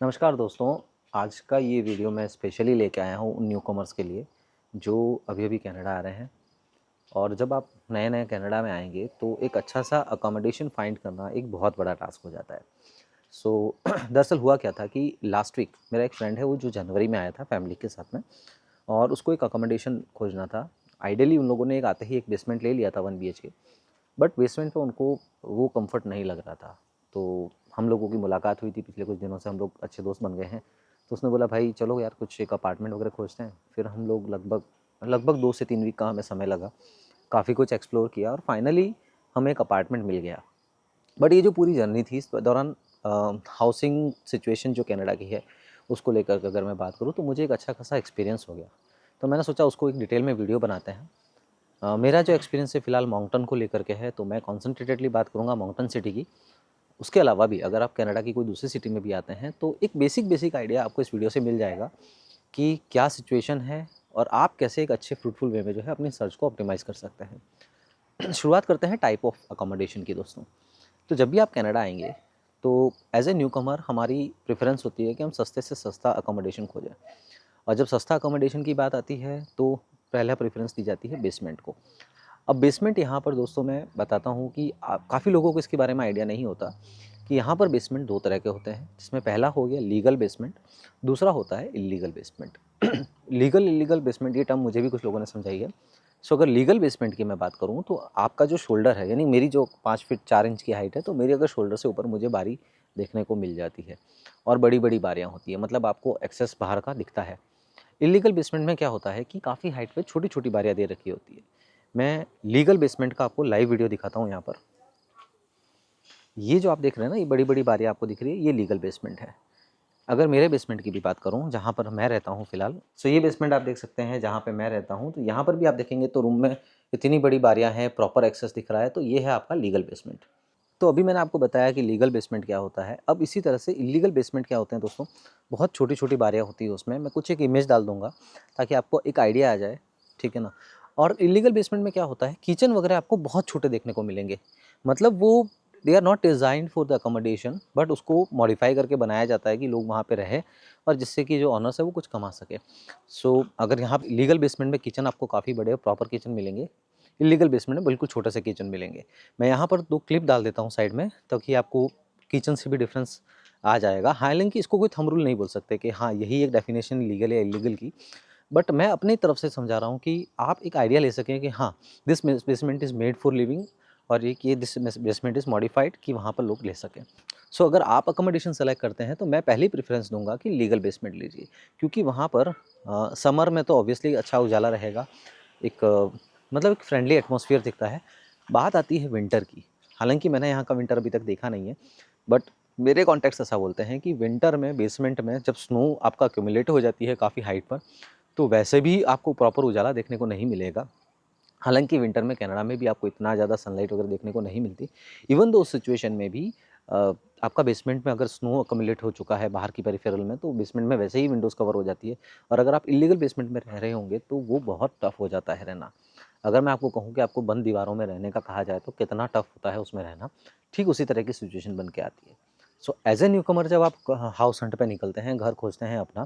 नमस्कार दोस्तों, आज का ये वीडियो मैं स्पेशली लेके आया हूँ उन न्यू कमर्स के लिए जो अभी-अभी कनाडा आ रहे हैं। और जब आप नए-नए कनाडा में आएँगे तो एक अच्छा-सा अकोमोडेशन फाइंड करना एक बहुत बड़ा टास्क हो जाता है। सो दरअसल हुआ क्या था कि लास्ट वीक मेरा एक फ्रेंड है वो जो जनवरी में आया था फैमिली के साथ में और उसको एक अकोमोडेशन खोजना था। आइडियली उन लोगों ने एक आते ही एक बेसमेंट ले लिया था 1 बीएचके, बट बेसमेंट पे उनको वो कम्फ़र्ट नहीं लग रहा था। तो हम लोगों की मुलाकात हुई थी पिछले कुछ दिनों से, हम लोग अच्छे दोस्त बन गए हैं। तो उसने बोला भाई चलो यार कुछ एक अपार्टमेंट वगैरह खोजते हैं। फिर हम लोग लगभग लगभग 2 से 3 वीक का हमें समय लगा। काफ़ी कुछ एक्सप्लोर किया और फाइनली हमें एक अपार्टमेंट मिल गया। बट ये जो पूरी जर्नी थी इस दौरान हाउसिंग सिचुएशन जो कनाडा की है उसको लेकर के अगर मैं बात करूँ तो मुझे एक अच्छा खासा एक्सपीरियंस हो गया। तो मैंने सोचा उसको एक डिटेल में वीडियो बनाते हैं। मेरा जो एक्सपीरियंस है फ़िलहाल मोंकटन को लेकर के है, तो मैं कॉन्सन्ट्रेटेडली बात करूँगा मोंकटन सिटी की। उसके अलावा भी अगर आप कनाडा की कोई दूसरी सिटी में भी आते हैं तो एक बेसिक आइडिया आपको इस वीडियो से मिल जाएगा कि क्या सिचुएशन है और आप कैसे एक अच्छे फ्रूटफुल वे में जो है अपनी सर्च को ऑप्टिमाइज़ कर सकते हैं। शुरुआत करते हैं टाइप ऑफ अकोमोडेशन की दोस्तों। तो जब भी आप कनाडा आएँगे तो एज़ ए न्यूकमर हमारी प्रेफ़रेंस होती है कि हम सस्ते से सस्ता अकोमोडेशन खोजें। और जब सस्ता अकोमोडेशन की बात आती है तो पहला प्रेफ़रेंस दी जाती है बेसमेंट को। अब बेसमेंट यहाँ पर दोस्तों मैं बताता हूँ कि काफ़ी लोगों को इसके बारे में आइडिया नहीं होता कि यहाँ पर बेसमेंट 2 तरह के होते हैं, जिसमें पहला हो गया लीगल बेसमेंट, दूसरा होता है illegal basement. Legal illegal basement ये टर्म मुझे भी कुछ लोगों ने समझाई है। सो अगर लीगल बेसमेंट की मैं बात करूँ तो आपका जो शोल्डर है, यानी मेरी जो 5 फीट 4 इंच की हाइट है, तो मेरी अगर शोल्डर से ऊपर मुझे बारी देखने को मिल जाती है और बड़ी-बड़ी बारियाँ होती हैं, मतलब आपको एक्सेस बाहर का दिखता है। इल्लीगल बेसमेंट में क्या होता है कि काफ़ी हाइट पे छोटी-छोटी बारियाँ दे रखी होती है। मैं लीगल बेसमेंट का आपको लाइव वीडियो दिखाता हूँ यहाँ पर। ये जो आप देख रहे हैं ना, ये बड़ी-बड़ी बारियाँ आपको दिख रही है, ये लीगल बेसमेंट है। अगर मेरे बेसमेंट की भी बात करूँ, जहाँ पर मैं रहता हूँ फ़िलहाल, सो ये बेसमेंट आप देख सकते हैं जहाँ पे मैं रहता हूँ, तो यहाँ पर भी आप देखेंगे तो रूम में इतनी बड़ी बारियाँ हैं, प्रॉपर एक्सेस दिख रहा है, तो ये है आपका लीगल बेसमेंट। तो अभी मैंने आपको बताया कि लीगल बेसमेंट क्या होता है। अब इसी तरह से इल्लीगल बेसमेंट क्या होते हैं दोस्तों, बहुत छोटी-छोटी बारियाँ होती है उसमें। मैं कुछ एक इमेज डाल दूँगा ताकि आपको एक आइडिया आ जाए, ठीक है ना? और इल्लीगल बेसमेंट में क्या होता है, किचन वगैरह आपको बहुत छोटे देखने को मिलेंगे। मतलब वो they are not designed for the accommodation, but उसको मॉडिफ़ाई करके बनाया जाता है कि लोग वहाँ पे रहें और जिससे कि जो ओनर्स है वो कुछ कमा सके। सो अगर यहाँ पे लीगल बेसमेंट में किचन आपको काफ़ी बड़े प्रॉपर किचन मिलेंगे, इल्लीगल बेसमेंट में बिल्कुल छोटे से किचन मिलेंगे। मैं यहाँ पर 2 क्लिप डाल देता हूँ साइड में ताकि आपको किचन से भी डिफरेंस आ जाएगा। हालाँकि इसको कोई थंब रूल नहीं बोल सकते कि हाँ, यही एक डेफिनेशन लीगल या इल्लीगल की। बट मैं अपनी तरफ से समझा रहा हूँ कि आप एक आइडिया ले सकें कि हाँ, this basement is made for living और एक ये दिस बेसमेंट इज़ मॉडिफाइड कि वहाँ पर लोग ले सकें। सो अगर आप अकोमोडेशन सेलेक्ट करते हैं तो मैं पहली प्रेफ़रेंस दूँगा कि लीगल बेसमेंट लीजिए, क्योंकि वहाँ पर समर में तो ऑब्वियसली अच्छा उजाला रहेगा। एक मतलब एक फ्रेंडली एटमॉस्फेयर दिखता है। बात आती है विंटर की, हालाँकि मैंने यहाँ का विंटर अभी तक देखा नहीं है, बट मेरे कॉन्टेक्ट्स ऐसा बोलते हैं कि विंटर में बेसमेंट में जब स्नो आपका एक्यूमुलेट हो जाती है काफ़ी हाइट पर, तो वैसे भी आपको प्रॉपर उजाला देखने को नहीं मिलेगा। हालाँकि विंटर में कनाडा में भी आपको इतना ज़्यादा सनलाइट वगैरह देखने को नहीं मिलती। इवन दो उस सिचुएशन में भी आपका बेसमेंट में अगर स्नो अक्यूमुलेट हो चुका है बाहर की पेरिफेरल में, तो बेसमेंट में वैसे ही विंडोज़ कवर हो जाती है और अगर आप इल्लीगल बेसमेंट में रह रहे होंगे, तो वो बहुत टफ़ हो जाता है रहना। अगर मैं आपको कहूँ कि आपको बंद दीवारों में रहने का कहा जाए, तो कितना टफ़ होता है उसमें रहना, ठीक उसी तरह की सिचुएशन बन के आती है। सो एज़ ए न्यूकमर जब आप हाउस हंट पे निकलते हैं, घर खोजते हैं अपना,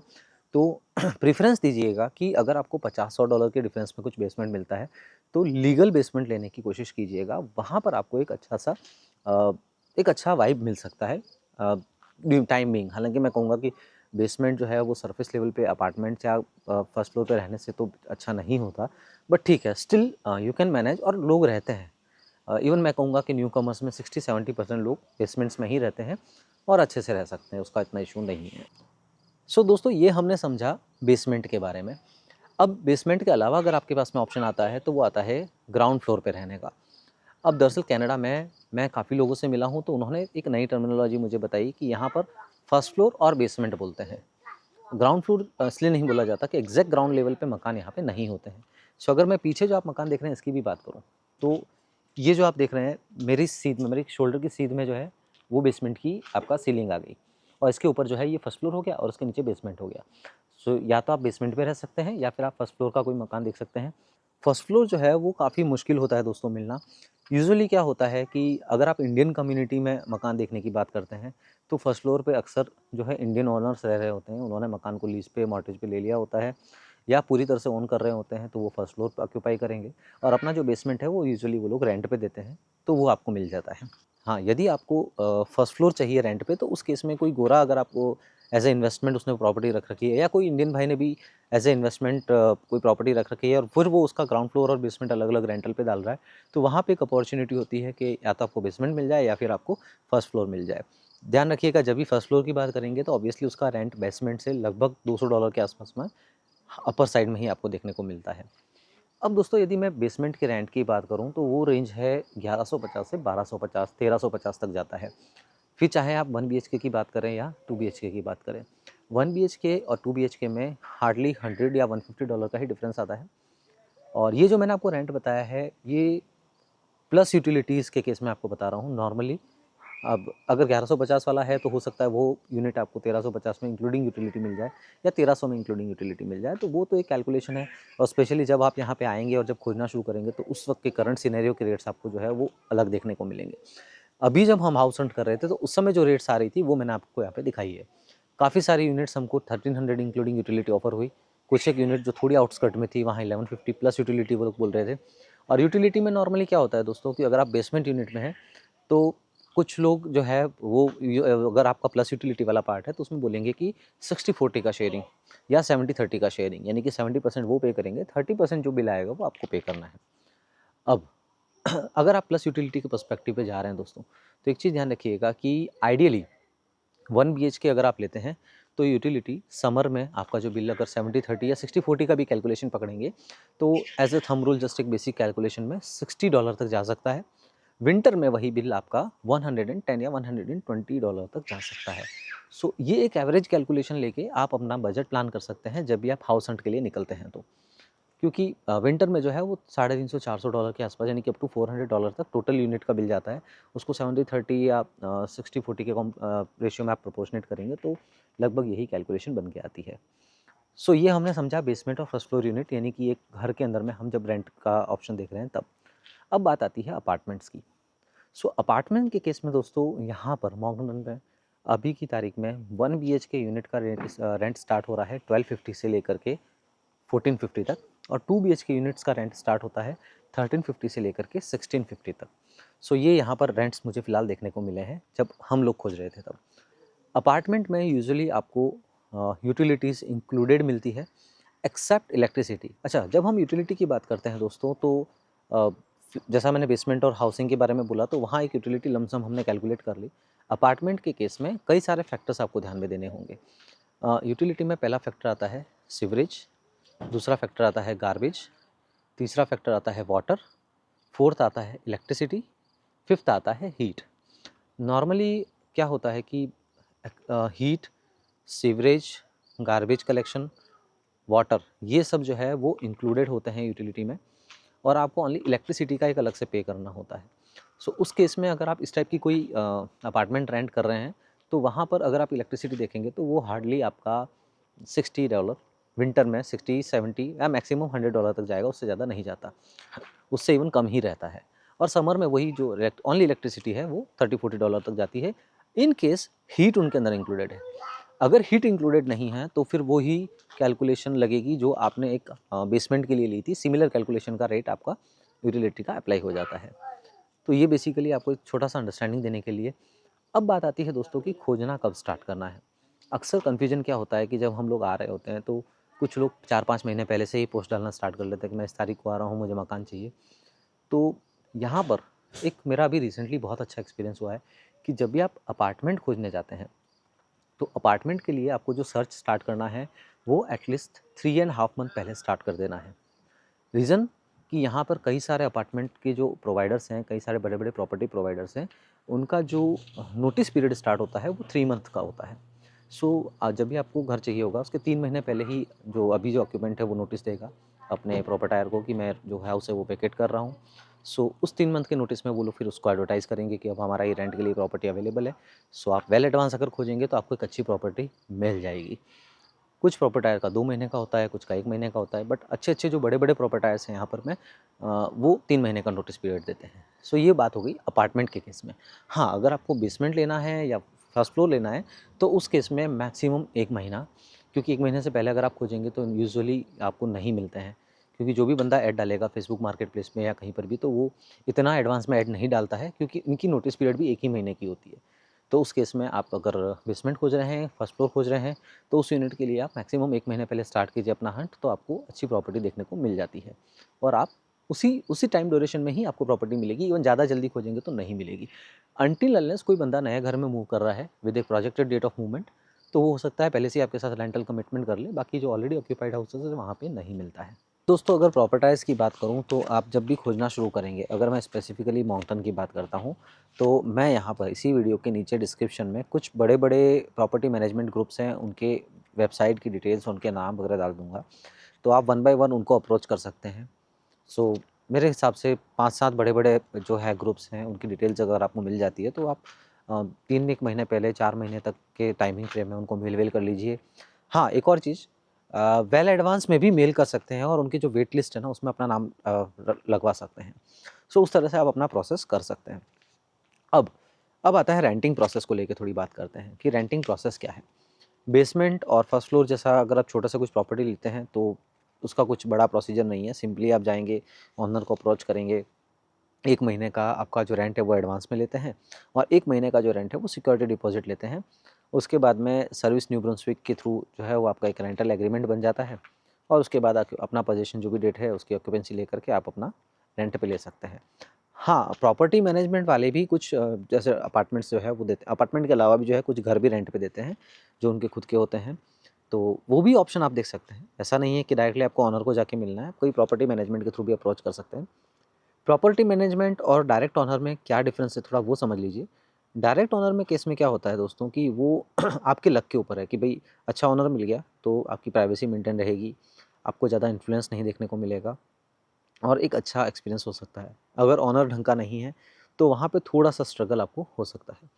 तो प्रेफ़रेंस दीजिएगा कि अगर आपको $50-100 के डिफरेंस में कुछ बेसमेंट मिलता है, तो लीगल बेसमेंट लेने की कोशिश कीजिएगा। वहाँ पर आपको अ, एक अच्छा वाइब मिल सकता है टाइम बीइंग। हालाँकि मैं कहूँगा कि बेसमेंट जो है वो सरफेस लेवल पे अपार्टमेंट या फर्स्ट फ्लोर पे रहने से तो अच्छा नहीं होता। बट ठीक है, स्टिल यू कैन मैनेज और लोग रहते हैं। इवन मैं कहूँगा कि न्यू कमर्स में 60-70% लोग बेसमेंट्स में ही रहते हैं और अच्छे से रह सकते हैं, उसका इतना इश्यू नहीं है। सो दोस्तों ये हमने समझा बेसमेंट के बारे में। अब बेसमेंट के अलावा अगर आपके पास में ऑप्शन आता है तो वो आता है ग्राउंड फ्लोर पे रहने का। अब दरअसल कनाडा में मैं काफ़ी लोगों से मिला हूँ तो उन्होंने एक नई टर्मिनोलॉजी मुझे बताई कि यहाँ पर फर्स्ट फ्लोर और बेसमेंट बोलते हैं। ग्राउंड फ्लोर इसलिए नहीं बोला जाता कि एग्जैक्ट ग्राउंड लेवल पे मकान यहाँ पे नहीं होते हैं। सो अगर मैं पीछे जो आप मकान देख रहे हैं इसकी भी बात करूँ, तो ये जो आप देख रहे हैं मेरी सीध में, मेरी शोल्डर की सीध में जो है वो बेसमेंट की आपका सीलिंग आ गई और इसके ऊपर जो है ये फर्स्ट फ्लोर हो गया और उसके नीचे बेसमेंट हो गया। सो या तो आप बेसमेंट में रह सकते हैं या फिर आप फर्स्ट फ्लोर का कोई मकान देख सकते हैं। फर्स्ट फ्लोर जो है वो काफ़ी मुश्किल होता है दोस्तों मिलना, यूजुअली क्या होता है कि अगर आप इंडियन कम्युनिटी में मकान देखने की बात करते हैं, तो फर्स्ट फ्लोर पे अक्सर जो है इंडियन ओनर्स रह रहे होते हैं, उन्होंने मकान को लीज़ पे, मॉर्टगेज पे ले लिया होता है या पूरी तरह से ओन कर रहे होते हैं, तो वो फर्स्ट फ्लोर पे ऑक्यूपाई करेंगे और अपना जो बेसमेंट है वो यूजुअली वो लोग रेंट पे देते हैं, तो वो आपको मिल जाता है। हाँ, यदि आपको फर्स्ट फ्लोर चाहिए रेंट पे, तो उस केस में कोई गोरा अगर आपको एज़ ए इन्वेस्टमेंट उसने प्रॉपर्टी रख रखी है या कोई इंडियन भाई ने भी एज़ ए इन्वेस्टमेंट कोई प्रॉपर्टी रख रखी है और फिर वो उसका ग्राउंड फ्लोर और बेसमेंट अलग-अलग रेंटल पे डाल रहा है, तो वहाँ पे एक अपॉर्च्युनिटी होती है कि या तो आपको बेसमेंट मिल जाए या फिर आपको फर्स्ट फ्लोर मिल जाए। ध्यान रखिएगा, जब भी फर्स्ट फ्लोर की बात करेंगे तो ऑब्वियसली उसका रेंट बेसमेंट से लगभग $200 के आसपास में अपर साइड में ही आपको देखने को मिलता है। अब दोस्तों यदि मैं बेसमेंट के रेंट की बात करूँ तो वो रेंज है 1150 से 1250, 1350 तक जाता है। फिर चाहे आप 1 बीएचके की बात करें या 2 बीएचके की बात करें। 1 बीएचके और 2 बीएचके में हार्डली 100 या $150 का ही डिफरेंस आता है। और ये जो मैंने आपको रेंट बताया है, ये प्लस यूटिलिटीज़ के केस में आपको बता रहा हूँ नॉर्मली। अब अगर 1150 वाला है तो हो सकता है वो यूनिट आपको 1350 में इंक्लूडिंग यूटिलिटी मिल जाए या 1300 में इंक्लूडिंग यूटिलिटी मिल जाए, तो वो तो एक कैलकुलेशन है। और स्पेशली जब आप यहाँ पे आएंगे और जब खोजना शुरू करेंगे तो उस वक्त के करंट सिनेरियो के रेट्स आपको जो है वो अलग देखने को मिलेंगे। अभी जब हम हाउस हंट कर रहे थे तो उस समय जो रेट्स आ रही थी वो मैंने आपको यहाँ पे दिखाई है। काफ़ी सारी यूनिट्स हमको 1300 इंक्लूडिंग यूटिलिटी ऑफर हुई। कुछ एक यूनिट जो थोड़ी आउटस्कर्ट में थी वहाँ 1150 प्लस यूटिलिटी वो लोग बोल रहे थे। और यूटिलिटी में नॉर्मली क्या होता है दोस्तों कि अगर आप बेसमेंट यूनिट में हैं तो कुछ लोग जो है वो अगर आपका प्लस यूटिलिटी वाला पार्ट है तो उसमें बोलेंगे कि 60-40 का शेयरिंग या 70-30 का शेयरिंग, यानी कि 70% वो पे करेंगे, 30% जो बिल आएगा वो आपको पे करना है। अब अगर आप प्लस यूटिलिटी के पर्सपेक्टिव पे जा रहे हैं दोस्तों, तो एक चीज़ ध्यान रखिएगा कि आइडियली 1 बीएचके अगर आप लेते हैं तो यूटिलिटी समर में आपका जो बिल अगर 70-30 या 60-40 का भी कैलकुलेशन पकड़ेंगे तो as a thumb rule just एक बेसिक कैलकुलेशन में $60 तक जा सकता है। विंटर में वही बिल आपका 110 या $120 तक जा सकता है। सो ये एक एवरेज कैलकुलेशन लेके आप अपना बजट प्लान कर सकते हैं जब भी आप हाउस हंट के लिए निकलते हैं तो। क्योंकि विंटर में जो है वो $350-400 के आसपास, यानी कि अप टू $400 तक टोटल यूनिट का बिल जाता है। उसको 70-30 या 60-40 के रेशियो में आप प्रोपोर्शनेट करेंगे तो लगभग यही कैलकुलेशन बन के आती है। सो ये हमने समझा बेसमेंट और फर्स्ट फ्लोर यूनिट, यानी कि एक घर के अंदर में हम जब रेंट का ऑप्शन देख रहे हैं तब। अब बात आती है अपार्टमेंट्स की। सो अपार्टमेंट के केस में दोस्तों यहाँ पर मॉर्गन में अभी की तारीख में 1 बीएचके यूनिट का रेंट स्टार्ट हो रहा है 1250 से लेकर के 1450 तक, और 2 बीएचके यूनिट्स का रेंट स्टार्ट होता है 1350 से लेकर के 1650 तक। सो ये यहाँ पर रेंट्स मुझे फ़िलहाल देखने को मिले हैं जब हम लोग खोज रहे थे तब। अपार्टमेंट में यूजुअली आपको यूटिलिटीज़ इंक्लूडेड मिलती है एक्सेप्ट इलेक्ट्रिसिटी। अच्छा, जब हम यूटिलिटी की बात करते हैं दोस्तों तो अ, जैसा मैंने बेसमेंट और हाउसिंग के बारे में बोला तो वहाँ एक यूटिलिटी लमसम हमने कैलकुलेट कर ली। अपार्टमेंट के केस में कई सारे फैक्टर्स आपको ध्यान में देने होंगे। यूटिलिटी में पहला फैक्टर आता है सीवरेज, दूसरा फैक्टर आता है गार्बेज, तीसरा फैक्टर आता है वाटर, फोर्थ आता है इलेक्ट्रिसिटी, फिफ्थ आता है हीट। नॉर्मली क्या होता है कि heat, sewerage, garbage collection, water, ये सब जो है वो इंक्लूडेड होते हैं यूटिलिटी में, और आपको ओनली इलेक्ट्रिसिटी का एक अलग से पे करना होता है। सो उस केस में अगर आप इस टाइप की कोई अपार्टमेंट रेंट कर रहे हैं तो वहाँ पर अगर आप इलेक्ट्रिसिटी देखेंगे तो वो हार्डली आपका $60, विंटर में 60-70 या मैक्सिमम $100 तक जाएगा, उससे ज़्यादा नहीं जाता, उससे इवन कम ही रहता है। और समर में वही जो ओनली इलेक्ट्रिसिटी है वो $30-40 तक जाती है, इन केस हीट उनके अंदर इंक्लूडेड है। अगर हीट इंक्लूडेड नहीं है तो फिर वो ही कैलकुलेशन लगेगी जो आपने एक बेसमेंट के लिए ली थी, सिमिलर कैलकुलेशन का रेट आपका यूटिलिटी का अप्लाई हो जाता है। तो ये बेसिकली आपको एक छोटा-सा अंडरस्टैंडिंग देने के लिए। अब बात आती है दोस्तों कि खोजना कब स्टार्ट करना है। अक्सर कन्फ्यूजन क्या होता है कि जब हम लोग आ रहे होते हैं तो कुछ लोग 4-5 महीने पहले से ही पोस्ट डालना स्टार्ट कर लेते हैं कि मैं इस तारीख को आ रहा हूँ, मुझे मकान चाहिए। तो यहाँ पर एक मेरा अभी रिसेंटली बहुत अच्छा एक्सपीरियंस हुआ है कि जब भी आप अपार्टमेंट खोजने जाते हैं तो अपार्टमेंट के लिए आपको जो सर्च स्टार्ट करना है वो एटलीस्ट 3.5 मंथ पहले स्टार्ट कर देना है। रीज़न कि यहाँ पर कई सारे अपार्टमेंट के जो प्रोवाइडर्स हैं, कई सारे बड़े-बड़े प्रॉपर्टी प्रोवाइडर्स हैं, उनका जो नोटिस पीरियड स्टार्ट होता है वो 3 मंथ का होता है। सो जब भी आपको घर चाहिए होगा उसके 3 महीने पहले ही जो अभी जो ऑक्यूपेंट है वो नोटिस देगा अपने प्रॉपर्टायर को कि मैं जो हाउस है वो वैकेट कर रहा हूँ। सो उस 3 मंथ के नोटिस में वो लोग फिर उसको एडवर्टाइज़ करेंगे कि अब हमारा ये रेंट के लिए प्रॉपर्टी अवेलेबल है। सो आप वेल एडवांस अगर खोजेंगे तो आपको एक अच्छी प्रॉपर्टी मिल जाएगी। कुछ प्रॉपर्टायर का 2 महीने का होता है, कुछ का 1 महीने का होता है, बट अच्छे-अच्छे जो बड़े-बड़े प्रॉपर्टायर्स हैं यहाँ पर वो 3 महीने का नोटिस पीरियड देते हैं। सो ये बात हो गई अपार्टमेंट के केस में। हाँ, अगर आपको बेसमेंट लेना है या फर्स्ट फ्लोर लेना है, तो उस केस में मैक्सिमम 1 महीना, क्योंकि 1 महीने से पहले अगर आप खोजेंगे तो यूजुअली आपको नहीं मिलते हैं। क्योंकि जो भी बंदा ऐड डालेगा फेसबुक मार्केट प्लेस में या कहीं पर भी, तो वो इतना एडवांस में ऐड नहीं डालता है, क्योंकि इनकी नोटिस पीरियड भी 1 ही महीने की होती है। तो उस केस में आप अगर बेसमेंट खोज रहे हैं, फर्स्ट फ्लोर खोज रहे हैं, तो उस यूनिट के लिए आप मैक्सिमम 1 महीने पहले स्टार्ट कीजिए अपना हंट, तो आपको अच्छी प्रॉपर्टी देखने को मिल जाती है। और आप उसी उसी टाइम ड्यूरेशन में ही आपको प्रॉपर्टी मिलेगी, इवन ज़्यादा जल्दी खोजेंगे तो नहीं मिलेगी। अनटिल अनलेस कोई बंदा नए घर में मूव कर रहा है विद एक प्रोजेक्टेड डेट ऑफ मूवमेंट, तो वो हो सकता है पहले से ही आपके साथ रेंटल कमिटमेंट कर ले, बाकी जो ऑलरेडी ऑक्यूपाइड हाउसेस है वहाँ पे नहीं मिलता है। दोस्तों, अगर प्रॉपर्टाइज़ की बात करूँ तो आप जब भी खोजना शुरू करेंगे, अगर मैं स्पेसिफिकली माउंटेन की बात करता हूँ, तो मैं यहाँ पर इसी वीडियो के नीचे डिस्क्रिप्शन में कुछ बड़े-बड़े प्रॉपर्टी मैनेजमेंट ग्रुप्स हैं, उनके वेबसाइट की डिटेल्स, उनके नाम वगैरह डाल दूँगा। तो आप वन बाय वन उनको अप्रोच कर सकते हैं। सो मेरे हिसाब से 5-7 बड़े-बड़े जो है ग्रुप्स हैं, उनकी डिटेल्स अगर आपको मिल जाती है, तो आप 3-1 महीने पहले 4 महीने तक के टाइमिंग फ्रेम में उनको मेल-वेल कर लीजिए। हाँ, एक और चीज़, वेल एडवांस में भी मेल कर सकते हैं और उनकी जो वेट लिस्ट है ना, उसमें अपना नाम लगवा सकते हैं। सो उस तरह से आप अपना प्रोसेस कर सकते हैं। अब अब आता है रेंटिंग प्रोसेस को लेके थोड़ी बात करते हैं कि रेंटिंग प्रोसेस क्या है। बेसमेंट और फर्स्ट फ्लोर जैसा अगर आप छोटा सा कुछ प्रॉपर्टी लेते हैं, तो उसका कुछ बड़ा प्रोसीजर नहीं है। सिंपली आप जाएंगे, ऑनर को अप्रोच करेंगे, 1 महीने का आपका जो रेंट है वो एडवांस में लेते हैं, और 1 महीने का जो रेंट है वो सिक्योरिटी डिपॉजिट लेते हैं। उसके बाद में सर्विस न्यू ब्रुंसविक के थ्रू जो है वो आपका एक रेंटल एग्रीमेंट बन जाता है, और उसके बाद अपना पोजीशन जो भी डेट है उसकी ऑक्यूपेंसी लेकर के आप अपना रेंट पे ले सकते हैं। हाँ, प्रॉपर्टी मैनेजमेंट वाले भी कुछ जैसे अपार्टमेंट्स जो है वो देते हैं। अपार्टमेंट के अलावा भी जो है कुछ घर भी रेंट पे देते हैं, जो उनके खुद के होते हैं। तो वो भी ऑप्शन आप देख सकते हैं। ऐसा नहीं है कि डायरेक्टली आपको ओनर को जाके मिलना है, आप कोई प्रॉपर्टी मैनेजमेंट के थ्रू भी अप्रोच कर सकते हैं। प्रॉपर्टी मैनेजमेंट और डायरेक्ट ओनर में क्या डिफरेंस है, थोड़ा वो समझ लीजिए। डायरेक्ट ओनर में केस में क्या होता है दोस्तों, कि वो आपके लक के ऊपर है कि भई अच्छा ओनर मिल गया तो आपकी प्राइवेसी मेंटेन रहेगी, आपको ज़्यादा इन्फ्लुएंस नहीं देखने को मिलेगा, और एक अच्छा एक्सपीरियंस हो सकता है। अगर ओनर ढंग का नहीं है, तो वहाँ पे थोड़ा-सा स्ट्रगल आपको हो सकता है।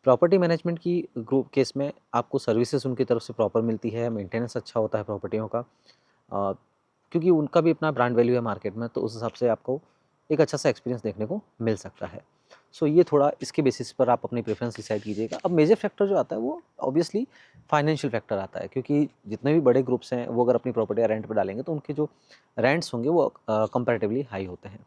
प्रॉपर्टी मैनेजमेंट की ग्रुप केस में आपको सर्विसेज़ उनकी तरफ से प्रॉपर मिलती है, मेंटेनेंस अच्छा होता है प्रॉपर्टियों का, क्योंकि उनका भी अपना ब्रांड वैल्यू है मार्केट में, तो उस हिसाब से आपको एक अच्छा-सा एक्सपीरियंस देखने को मिल सकता है। सो ये थोड़ा इसके बेसिस पर आप अपनी प्रेफ़रेंस डिसाइड कीजिएगा। अब मेजर फैक्टर जो आता है वो ऑब्वियसली फाइनेंशियल फैक्टर आता है, क्योंकि जितने भी बड़े ग्रुप्स हैं वो अगर अपनी प्रॉपर्टी रेंट पे डालेंगे, तो उनके जो रेंट्स होंगे वो कंपैरेटिवली हाई होते हैं।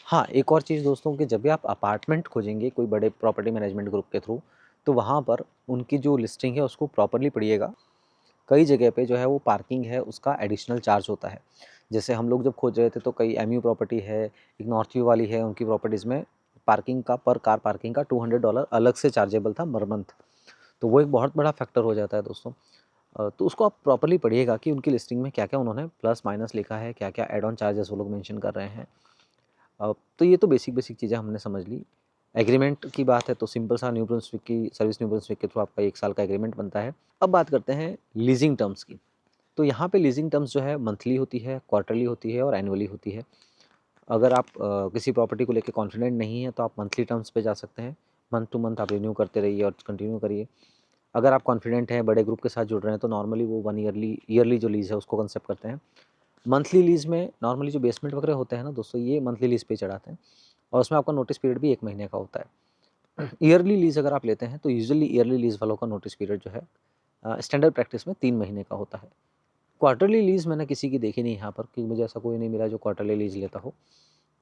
हाँ, एक और चीज़ दोस्तों, कि जब भी आप अपार्टमेंट खोजेंगे कोई बड़े प्रॉपर्टी मैनेजमेंट ग्रुप के थ्रू, तो वहाँ पर उनकी जो लिस्टिंग है उसको प्रॉपर्ली पढ़िएगा। कई जगह पे जो है वो पार्किंग है उसका एडिशनल चार्ज होता है। जैसे हम लोग जब खोज रहे थे, तो कई एमयू प्रॉपर्टी है, एक नॉर्थ व्यू वाली है, उनकी प्रॉपर्टीज़ में पार्किंग का, पर कार पार्किंग का $200 अलग से चार्जेबल था पर मंथ। तो वो एक बहुत बड़ा फैक्टर हो जाता है दोस्तों। तो उसको आप प्रॉपर्ली पढ़िएगा कि उनकी लिस्टिंग में क्या-क्या उन्होंने प्लस माइनस लिखा है, क्या-क्या ऐड ऑन चार्जेस वो लोग मेंशन कर रहे हैं। तो ये तो बेसिक चीज़ें हमने समझ ली। एग्रीमेंट की बात है तो सिंपल सा न्यू ब्रुन्सविक की सर्विस, न्यू ब्रुन्सविक के थ्रू आपका 1 साल का एग्रीमेंट बनता है। अब बात करते हैं लीज़िंग टर्म्स की। तो यहाँ पे लीज़िंग टर्म्स जो है मंथली होती है, क्वार्टरली होती है और एनुअली होती है। अगर आप किसी प्रॉपर्टी को लेके कॉन्फिडेंट नहीं हैं, तो आप मंथली टर्म्स पे जा सकते हैं। मंथ टू मंथ आप रिन्यू करते रहिए और कंटिन्यू करिए। अगर आप कॉन्फिडेंट हैं, बड़े ग्रुप के साथ जुड़ रहे हैं, तो नॉर्मली वो 1 ईयरली जो लीज़ है उसको कंसेप्ट करते हैं। मंथली लीज़ में नॉर्मली जो बेसमेंट वगैरह होते हैं ना दोस्तों, ये मंथली लीज़ पे ही चढ़ाते हैं, और उसमें आपका नोटिस पीरियड भी 1 महीने का होता है। ईयरली लीज़ अगर आप लेते हैं, तो यूजुअली ईयरली लीज़ वालों का नोटिस पीरियड जो है स्टैंडर्ड प्रैक्टिस में 3 महीने का होता है। क्वार्टरली लीज़ मैंने किसी की देखी नहीं यहाँ पर, क्योंकि मुझे ऐसा कोई नहीं मिला जो क्वार्टरली लीज़ लेता हो।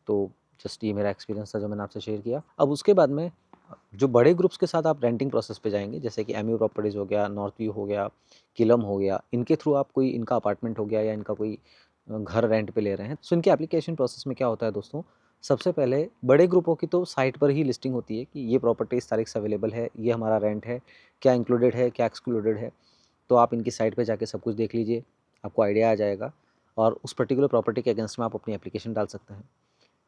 तो जस्ट ये मेरा एक्सपीरियंस था जो मैंने आपसे शेयर किया। अब उसके बाद में जो बड़े ग्रुप्स के साथ आप रेंटिंग प्रोसेस पे जाएँगे, जैसे कि एमयू प्रॉपर्टीज़ हो गया, नॉर्थ व्यू हो गया, किलम हो गया, इनके थ्रू आप कोई, इनका अपार्टमेंट हो गया या इनका कोई घर रेंट पे ले रहे हैं। सो इनके एप्लीकेशन प्रोसेस में क्या होता है दोस्तों, सबसे पहले बड़े ग्रुपों की तो साइट पर ही लिस्टिंग होती है कि ये प्रॉपर्टी इस तारीख से अवेलेबल है, ये हमारा रेंट है, क्या इंक्लूडेड है, क्या एक्सक्लूडेड है। तो आप इनकी साइट पे जाके सब कुछ देख लीजिए, आपको आइडिया आ जाएगा, और उस पर्टिकुलर प्रॉपर्टी के अगेंस्ट में आप अपनी एप्लीकेशन डाल सकते हैं।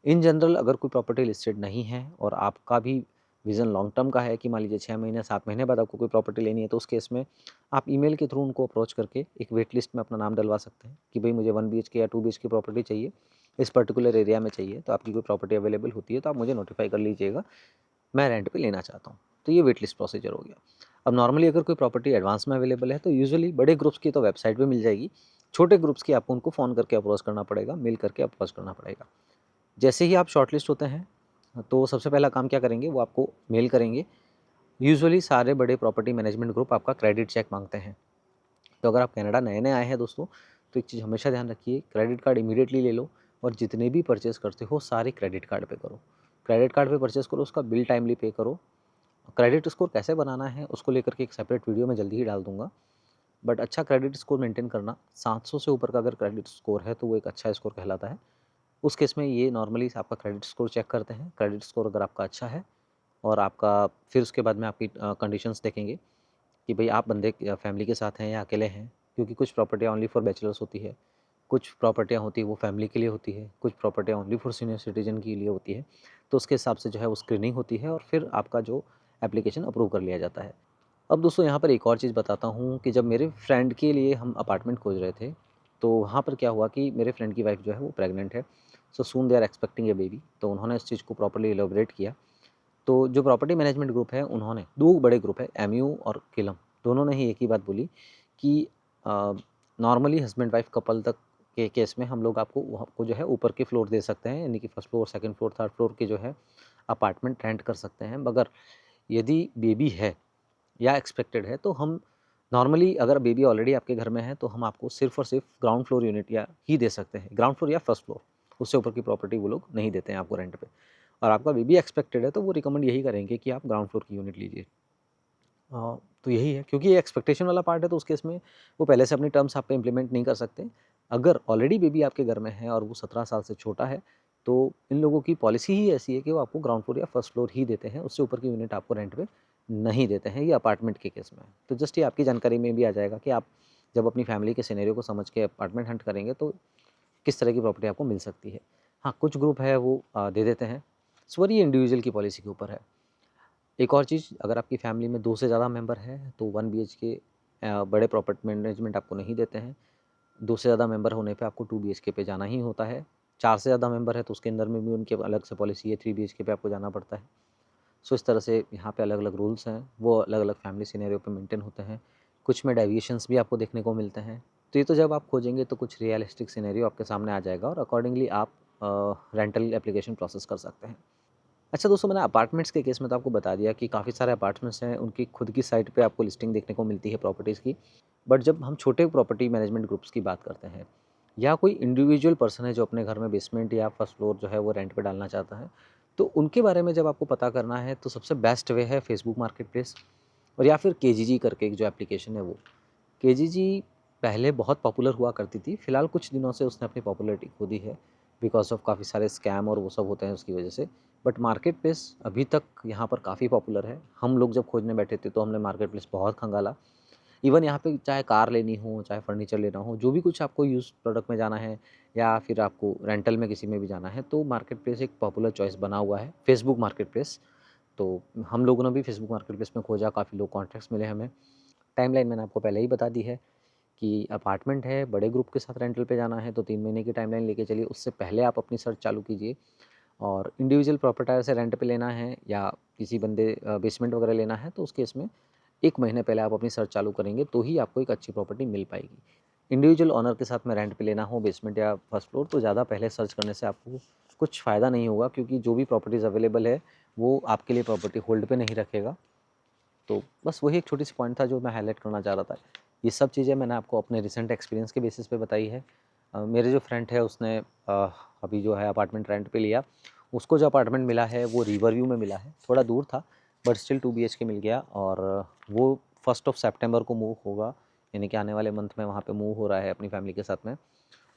इन जनरल अगर कोई प्रॉपर्टी लिस्टेड नहीं है और आपका भी विज़न लॉन्ग टर्म का है, कि मान लीजिए 6 महीने 7 महीने बाद आपको कोई प्रॉपर्टी लेनी है, तो उस केस में आप ईमेल के थ्रू उनको अप्रोच करके एक वेट लिस्ट में अपना नाम डलवा सकते हैं कि भाई मुझे 1 बीएचके या 2 बीएचके प्रॉपर्टी चाहिए, इस पर्टिकुलर एरिया में चाहिए, तो आपकी कोई प्रॉपर्टी अवेलेबल होती है तो आप मुझे नोटिफाई कर लीजिएगा, मैं रेंट पे लेना चाहता हूँ। तो ये वेट लिस्ट प्रोसीजर हो गया। अब नॉर्मली अगर कोई प्रॉपर्टी एडवांस में अवेलेबल है तो यूजुअली बड़े ग्रुप्स की तो वेबसाइट पे मिल जाएगी, छोटे ग्रुप्स की आपको उनको फ़ोन करके अप्रोच करना पड़ेगा, मेल करके अप्रोच करना पड़ेगा। जैसे ही आप शॉर्टलिस्ट होते हैं, तो सबसे पहला काम क्या करेंगे, वो आपको मेल करेंगे। यूजुअली सारे बड़े प्रॉपर्टी मैनेजमेंट ग्रुप आपका क्रेडिट चेक माँगते हैं। तो अगर आप कनाडा नए-नए आए हैं दोस्तों, तो एक चीज़ हमेशा ध्यान रखिए, क्रेडिट कार्ड इमीडिएटली ले लो और जितने भी परचेज़ करते हो सारे क्रेडिट कार्ड पे करो। क्रेडिट कार्ड पे परचेज़ करो, उसका बिल टाइमली पे करो। क्रेडिट स्कोर कैसे बनाना है उसको लेकर के एक सेपरेट वीडियो मैं जल्दी ही डाल दूँगा। बट अच्छा क्रेडिट स्कोर मेंटेन करना, 700 से ऊपर का अगर क्रेडिट स्कोर है तो वो एक अच्छा स्कोर कहलाता है। उस केस में ये नॉर्मली आपका क्रेडिट स्कोर चेक करते हैं। क्रेडिट स्कोर अगर आपका अच्छा है और आपका फिर उसके बाद में आपकी कंडीशंस देखेंगे कि भई आप बंदे फैमिली के साथ हैं या अकेले हैं, क्योंकि कुछ प्रॉपर्टियाँ ओनली फॉर बैचलर्स होती है, कुछ प्रॉपर्टियाँ होती है वो फैमिली के लिए होती है, कुछ प्रॉपर्टियाँ ओनली फॉर सीनियर सिटीज़न के लिए होती है। तो उसके हिसाब से जो है वो स्क्रीनिंग होती है और फिर आपका जो एप्लीकेशन अप्रूव कर लिया जाता है। अब दोस्तों यहाँ पर एक और चीज़ बताता हूँ कि जब मेरे फ्रेंड के लिए हम अपार्टमेंट खोज रहे थे, तो वहाँ पर क्या हुआ कि मेरे फ्रेंड की वाइफ़ जो है वो प्रेग्नेंट है। So soon they are expecting a baby, तो उन्होंने इस चीज़ को प्रॉपर्ली इलैबोरेट किया। तो जो प्रॉपर्टी मैनेजमेंट ग्रुप है उन्होंने 2 बड़े ग्रुप है एमयू और किलम, दोनों ने ही एक ही बात बोली कि नॉर्मली हस्बैंड वाइफ कपल तक के केस में हम लोग आपको जो है ऊपर के फ्लोर दे सकते हैं, यानी कि first floor, second floor, third floor के जो है अपार्टमेंट रेंट कर सकते हैं। मगर यदि बेबी है या एक्सपेक्टेड है तो हम नॉर्मली, अगर बेबी ऑलरेडी आपके घर में है तो हम आपको सिर्फ़ और सिर्फ ग्राउंड फ्लोर यूनिट या ही दे सकते हैं, ग्राउंड फ्लोर या फर्स्ट फ्लोर, उससे ऊपर की प्रॉपर्टी वो लोग नहीं देते हैं आपको रेंट पे। और आपका बेबी एक्सपेक्टेड है तो वो रिकमेंड यही करेंगे कि आप ग्राउंड फ्लोर की यूनिट लीजिए। तो यही है, क्योंकि ये एक्सपेक्टेशन वाला पार्ट है तो उस केस में वो पहले से अपनी टर्म्स आप पे इम्प्लीमेंट नहीं कर सकते। अगर ऑलरेडी बेबी आपके घर में है और वो 17 साल से छोटा है, तो इन लोगों की पॉलिसी ही ऐसी है कि वो आपको ग्राउंड फ्लोर या फर्स्ट फ्लोर ही देते हैं, उससे ऊपर की यूनिट आपको रेंट पे नहीं देते हैं, ये अपार्टमेंट के केस में है। तो जस्ट ये आपकी जानकारी में भी आ जाएगा कि आप जब अपनी फैमिली के सिनेरियो को समझ के अपार्टमेंट हंट करेंगे तो किस तरह की प्रॉपर्टी आपको मिल सकती है। हाँ, कुछ ग्रुप है वो दे देते हैं, सो ये इंडिविजुअल की पॉलिसी के ऊपर है। एक और चीज़, अगर आपकी फैमिली में 2 से ज़्यादा मेंबर हैं तो 1 बीएचके बड़े प्रॉपर्टी मैनेजमेंट आपको नहीं देते हैं। 2 से ज़्यादा मेंबर होने पे आपको 2 बीएचके पे जाना ही होता है। 4 से ज़्यादा मेंबर है तो उसके अंदर में भी उनकी अलग से पॉलिसी है, 3 बीएचके पे आपको जाना पड़ता है। सो इस तरह से यहाँ पे अलग-अलग रूल्स हैं, वो अलग-अलग फैमिली सिनेरियो पे मेंटेन होते हैं। कुछ में डेविएशंस भी आपको देखने को मिलते हैं। तो ये तो जब आप खोजेंगे तो कुछ रियलिस्टिक सिनेरियो आपके सामने आ जाएगा और अकॉर्डिंगली आप रेंटल एप्लीकेशन प्रोसेस कर सकते हैं। अच्छा दोस्तों, मैंने अपार्टमेंट्स के केस में तो आपको बता दिया कि काफ़ी सारे अपार्टमेंट्स हैं, उनकी खुद की साइट पे आपको लिस्टिंग देखने को मिलती है प्रॉपर्टीज़ की। बट जब हम छोटे प्रॉपर्टी मैनेजमेंट ग्रुप्स की बात करते हैं या कोई इंडिविजुअल पर्सन है जो अपने घर में बेसमेंट या फर्स्ट फ्लोर जो है वो रेंट पे डालना चाहता है, तो उनके बारे में जब आपको पता करना है तो सबसे बेस्ट वे है फेसबुक मार्केट प्लेस और या फिर केजीजी करके एक जो एप्लीकेशन है वो। केजीजी पहले बहुत पॉपुलर हुआ करती थी, फिलहाल कुछ दिनों से उसने अपनी पॉपुलैरिटी खो दी है बिकॉज़ ऑफ काफ़ी सारे स्कैम और वो सब होते हैं उसकी वजह से। बट मार्केट प्लेस अभी तक यहाँ पर काफ़ी पॉपुलर है। हम लोग जब खोजने बैठे थे तो हमने मार्केट प्लेस बहुत खंगाला। इवन यहाँ पे चाहे कार लेनी हो, चाहे फर्नीचर लेना हो, जो भी कुछ आपको यूज़ प्रोडक्ट में जाना है या फिर आपको रेंटल में किसी में भी जाना है, तो मार्केट प्लेस एक पॉपुलर चॉइस बना हुआ है, फेसबुक मार्केट प्लेस। तो हम लोगों ने भी फेसबुक मार्केट प्लेस में खोजा, काफ़ी लोग कॉन्टैक्ट्स मिले हमें। टाइमलाइन मैंने आपको पहले ही बता दी है कि अपार्टमेंट है, बड़े ग्रुप के साथ रेंटल पे जाना है तो 3 महीने की टाइमलाइन लेके चलिए, उससे पहले आप अपनी सर्च चालू कीजिए। और इंडिविजुअल प्रॉपर्टायर से रेंट पे लेना है या किसी बंदे बेसमेंट वगैरह लेना है तो उस केस में 1 महीने पहले आप अपनी सर्च चालू करेंगे तो ही आपको एक अच्छी प्रॉपर्टी मिल पाएगी। इंडिविजुअल ओनर के साथ में रेंट पे लेना हो बेसमेंट या फर्स्ट फ्लोर तो ज़्यादा पहले सर्च करने से आपको कुछ फ़ायदा नहीं होगा, क्योंकि जो भी प्रॉपर्टीज़ अवेलेबल है वो आपके लिए प्रॉपर्टी होल्ड पे नहीं रखेगा। तो बस वही एक छोटी सी पॉइंट था जो मैं हाईलाइट करना चाह रहा था। ये सब चीज़ें मैंने आपको अपने रिसेंट एक्सपीरियंस के बेसिस पे बताई है। मेरे जो फ्रेंड है उसने अभी जो है अपार्टमेंट रेंट पे लिया। उसको जो अपार्टमेंट मिला है वो रिवर व्यू में मिला है, थोड़ा दूर था बट स्टिल 2 बीएचके मिल गया और वो 1 सितंबर को मूव होगा, यानी कि आने वाले मंथ में वहाँ पे मूव हो रहा है अपनी फैमिली के साथ में।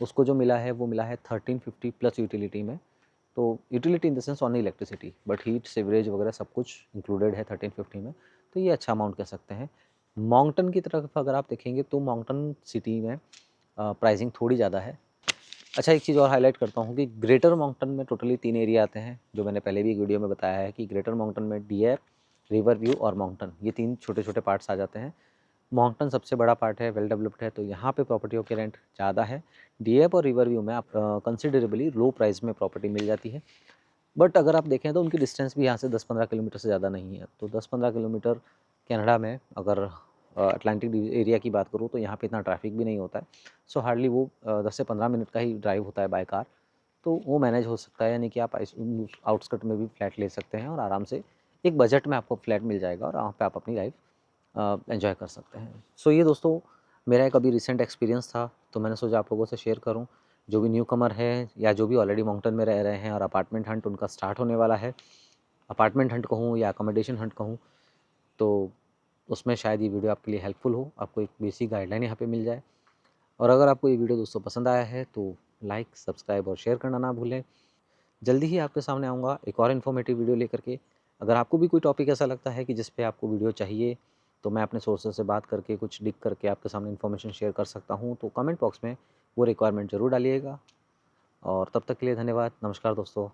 उसको जो मिला है वो मिला है 1350 प्लस यूटिलिटी में। तो utility in the sense only electricity, but heat, sewerage वगैरह सब कुछ इंक्लूडेड है 1350 में। तो ये अच्छा अमाउंट कह सकते हैं। मॉन्कटन की तरफ अगर आप देखेंगे तो मॉन्कटन सिटी में प्राइसिंग थोड़ी ज़्यादा है। अच्छा, एक चीज़ और हाईलाइट करता हूँ कि ग्रेटर मॉन्कटन में टोटली 3 एरिया आते हैं, जो मैंने पहले भी एक वीडियो में बताया है कि ग्रेटर मॉन्कटन में डीएफ, रिवर व्यू और मॉन्कटन, ये 3 छोटे-छोटे पार्ट्स आ जाते हैं। मॉन्कटन सबसे बड़ा पार्ट है, वेल डेवलप्ड है, तो यहाँ पे प्रॉपर्टियों के रेंट ज़्यादा है। डीएफ और रिवर व्यू में आप कंसिडरेबली लो प्राइस में प्रॉपर्टी मिल जाती है। बट अगर आप देखें तो उनकी डिस्टेंस भी यहाँ से 10-15 किलोमीटर से ज़्यादा नहीं है। तो 10-15 किलोमीटर कनाडा में अगर अटलांटिक एरिया की बात करूँ तो यहाँ पे इतना ट्रैफिक भी नहीं होता है। सो हार्डली वो 10 से 15 मिनट का ही ड्राइव होता है बाय कार, तो वो मैनेज हो सकता है। यानी कि आप आउटस्कर्ट में भी फ्लैट ले सकते हैं और आराम से एक बजट में आपको फ्लैट मिल जाएगा और वहाँ पे आप अपनी लाइफ एंजॉय कर सकते हैं। सो ये दोस्तों मेरा एक अभी रिसेंट एक्सपीरियंस था, तो मैंने सोचा आप लोगों से शेयर करूँ। जो भी न्यू कमर है या जो भी ऑलरेडी माउंटेन में रह रहे हैं और अपार्टमेंट हंट उनका स्टार्ट होने वाला है, अपार्टमेंट हंट कहूँ या अकोमोडेशन हंट कहूँ, तो उसमें शायद ये वीडियो आपके लिए हेल्पफुल हो, आपको एक बेसिक गाइडलाइन यहाँ पे मिल जाए। और अगर आपको ये वीडियो दोस्तों पसंद आया है तो लाइक, सब्सक्राइब और शेयर करना ना भूलें। जल्दी ही आपके सामने आऊँगा एक और इन्फॉर्मेटिव वीडियो लेकर के। अगर आपको भी कोई टॉपिक ऐसा लगता है कि जिस पे आपको वीडियो चाहिए, तो मैं अपने सोर्सेज से बात करके कुछ डिग करके आपके सामने इन्फॉर्मेशन शेयर कर सकता हूँ, तो कमेंट बॉक्स में वो रिक्वायरमेंट ज़रूर डालिएगा। और तब तक के लिए धन्यवाद। नमस्कार दोस्तों।